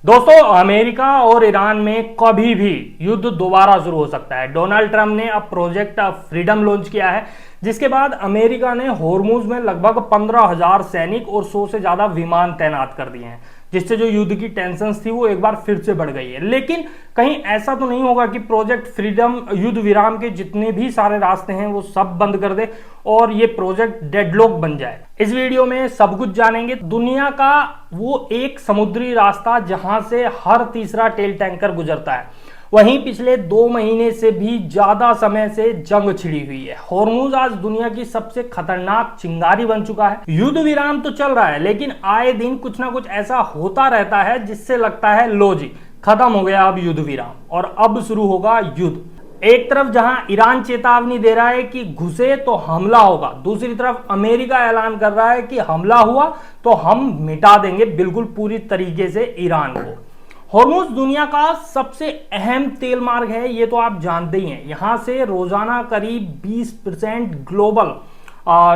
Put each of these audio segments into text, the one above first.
दोस्तों, अमेरिका और ईरान में कभी भी युद्ध दोबारा शुरू हो सकता है। डोनाल्ड ट्रंप ने अब प्रोजेक्ट फ्रीडम लॉन्च किया है, जिसके बाद अमेरिका ने होर्मुज में लगभग 15,000 सैनिक और 100 से ज्यादा विमान तैनात कर दिए हैं, जिससे जो युद्ध की टेंशन थी वो एक बार फिर से बढ़ गई है। लेकिन कहीं ऐसा तो नहीं होगा कि प्रोजेक्ट फ्रीडम युद्ध विराम के जितने भी सारे रास्ते हैं वो सब बंद कर दे और ये प्रोजेक्ट डेडलॉक बन जाए। इस वीडियो में सब कुछ जानेंगे। दुनिया का वो एक समुद्री रास्ता जहां से हर तीसरा तेल टैंकर गुजरता है, वहीं पिछले 2 महीने से भी ज्यादा समय से जंग छिड़ी हुई है। होर्मुज आज दुनिया की सबसे खतरनाक चिंगारी बन चुका है। युद्ध विराम तो चल रहा है, लेकिन आए दिन कुछ ना कुछ ऐसा होता रहता है जिससे लगता है लो जी खत्म हो गया अब युद्ध विराम और अब शुरू होगा युद्ध। एक तरफ जहां ईरान चेतावनी दे रहा है कि घुसे तो हमला होगा, दूसरी तरफ अमेरिका ऐलान कर रहा है कि हमला हुआ तो हम मिटा देंगे बिल्कुल पूरी तरीके से ईरान को। होर्मुज दुनिया का सबसे अहम तेल मार्ग है, ये तो आप जानते ही हैं। यहां से रोजाना करीब 20% ग्लोबल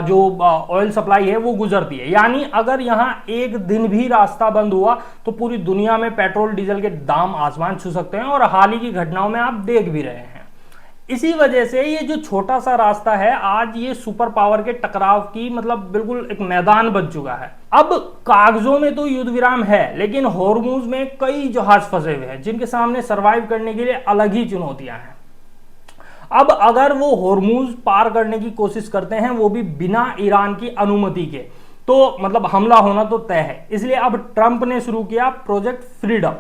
जो ऑयल सप्लाई है वो गुजरती है। यानी अगर यहां एक दिन भी रास्ता बंद हुआ तो पूरी दुनिया में पेट्रोल डीजल के दाम आसमान छू सकते हैं, और हाल ही की घटनाओं में आप देख भी रहे हैं। इसी वजह से ये जो छोटा सा रास्ता है आज ये सुपर पावर के टकराव की बिल्कुल एक मैदान बन चुका है। अब कागजों में तो युद्ध विराम है, लेकिन होर्मुज में कई जहाज फंसे हुए हैं जिनके सामने सरवाइव करने के लिए अलग ही चुनौतियां हैं। अब अगर वो होर्मुज पार करने की कोशिश करते हैं, वो भी बिना ईरान की अनुमति के, तो हमला होना तो तय है। इसलिए अब ट्रंप ने शुरू किया प्रोजेक्ट फ्रीडम।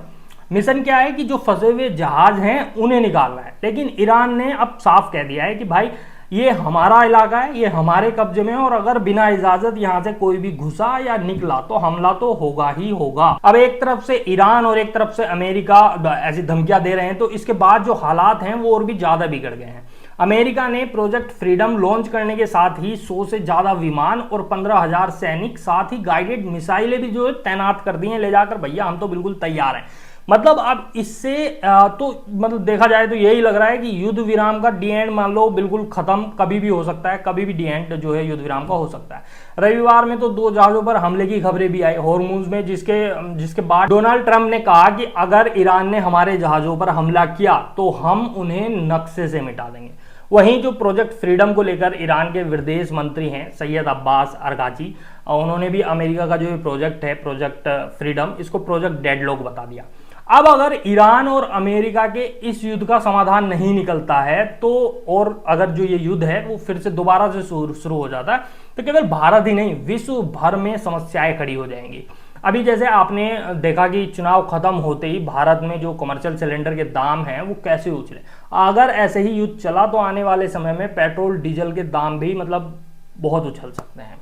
मिशन क्या है कि जो फंसे हुए जहाज हैं उन्हें निकालना है। लेकिन ईरान ने अब साफ कह दिया है कि भाई ये हमारा इलाका है, ये हमारे कब्जे में है, और अगर बिना इजाजत यहां से कोई भी घुसा या निकला तो हमला तो होगा ही होगा। अब एक तरफ से ईरान और एक तरफ से अमेरिका ऐसी धमकियां दे रहे हैं, तो इसके बाद जो हालात हैं वो और भी ज्यादा बिगड़ गए हैं। अमेरिका ने प्रोजेक्ट फ्रीडम लॉन्च करने के साथ ही 100 से ज्यादा विमान और 15,000 सैनिक, साथ ही गाइडेड मिसाइलें भी जो है तैनात कर दी हैं ले जाकर। भैया हम तो बिल्कुल तैयार हैं। अब इससे देखा जाए तो यही लग रहा है कि युद्ध विराम का डी एंड मान लो बिल्कुल खत्म कभी भी हो सकता है, कभी भी डी एंड जो है युद्ध विराम का हो सकता है। रविवार में तो 2 जहाजों पर हमले की खबरें भी आई होर्मुज में, जिसके बाद डोनाल्ड ट्रंप ने कहा कि अगर ईरान ने हमारे जहाजों पर हमला किया तो हम उन्हें नक्शे से मिटा देंगे। वहीं जो प्रोजेक्ट फ्रीडम को लेकर ईरान के विदेश मंत्री हैं सैयद अब्बास अरगाची, उन्होंने भी अमेरिका का जो प्रोजेक्ट है प्रोजेक्ट फ्रीडम, इसको प्रोजेक्ट डेडलॉक बता दिया। अब अगर ईरान और अमेरिका के इस युद्ध का समाधान नहीं निकलता है तो, और अगर जो ये युद्ध है वो फिर से दोबारा से शुरू हो जाता है, तो केवल भारत ही नहीं विश्व भर में समस्याएं खड़ी हो जाएंगी। अभी जैसे आपने देखा कि चुनाव खत्म होते ही भारत में जो कमर्शियल सिलेंडर के दाम हैं वो कैसे उछले। अगर ऐसे ही युद्ध चला तो आने वाले समय में पेट्रोल डीजल के दाम भी बहुत उछल सकते हैं।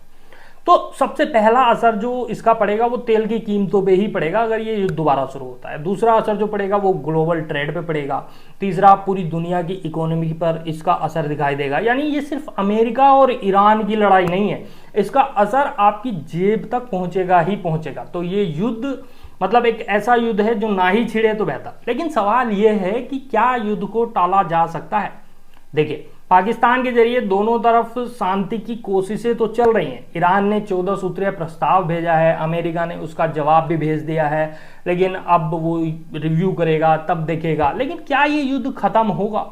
तो सबसे पहला असर जो इसका पड़ेगा वो तेल की कीमतों पे ही पड़ेगा अगर ये युद्ध दोबारा शुरू होता है। दूसरा असर जो पड़ेगा वो ग्लोबल ट्रेड पे पड़ेगा। तीसरा पूरी दुनिया की इकोनॉमी पर इसका असर दिखाई देगा। यानी ये सिर्फ अमेरिका और ईरान की लड़ाई नहीं है, इसका असर आपकी जेब तक पहुंचेगा ही पहुंचेगा। तो ये युद्ध एक ऐसा युद्ध है जो ना ही छिड़े तो बेहतर। लेकिन सवाल ये है कि क्या युद्ध को टाला जा सकता है। देखिए, पाकिस्तान के जरिए दोनों तरफ शांति की कोशिशें तो चल रही हैं। ईरान ने 14 सूत्रीय प्रस्ताव भेजा है, अमेरिका ने उसका जवाब भी भेज दिया है, लेकिन अब वो रिव्यू करेगा तब देखेगा। लेकिन क्या ये युद्ध खत्म होगा?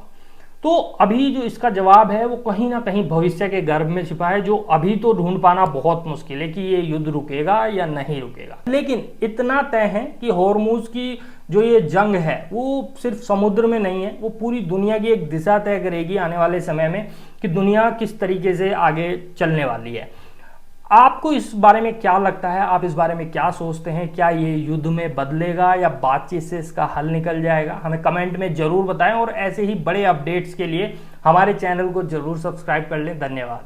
तो अभी जो इसका जवाब है वो कहीं ना कहीं भविष्य के गर्भ में छिपा है, जो अभी तो ढूंढ पाना बहुत मुश्किल है कि ये युद्ध रुकेगा या नहीं रुकेगा। लेकिन इतना तय है कि होर्मुज की जो ये जंग है वो सिर्फ समुद्र में नहीं है, वो पूरी दुनिया की एक दिशा तय करेगी आने वाले समय में कि दुनिया किस तरीके से आगे चलने वाली है। आपको इस बारे में क्या लगता है? आप इस बारे में क्या सोचते हैं? क्या ये युद्ध में बदलेगा या बातचीत से इसका हल निकल जाएगा? हमें कमेंट में जरूर बताएं, और ऐसे ही बड़े अपडेट्स के लिए हमारे चैनल को जरूर सब्सक्राइब कर लें। धन्यवाद।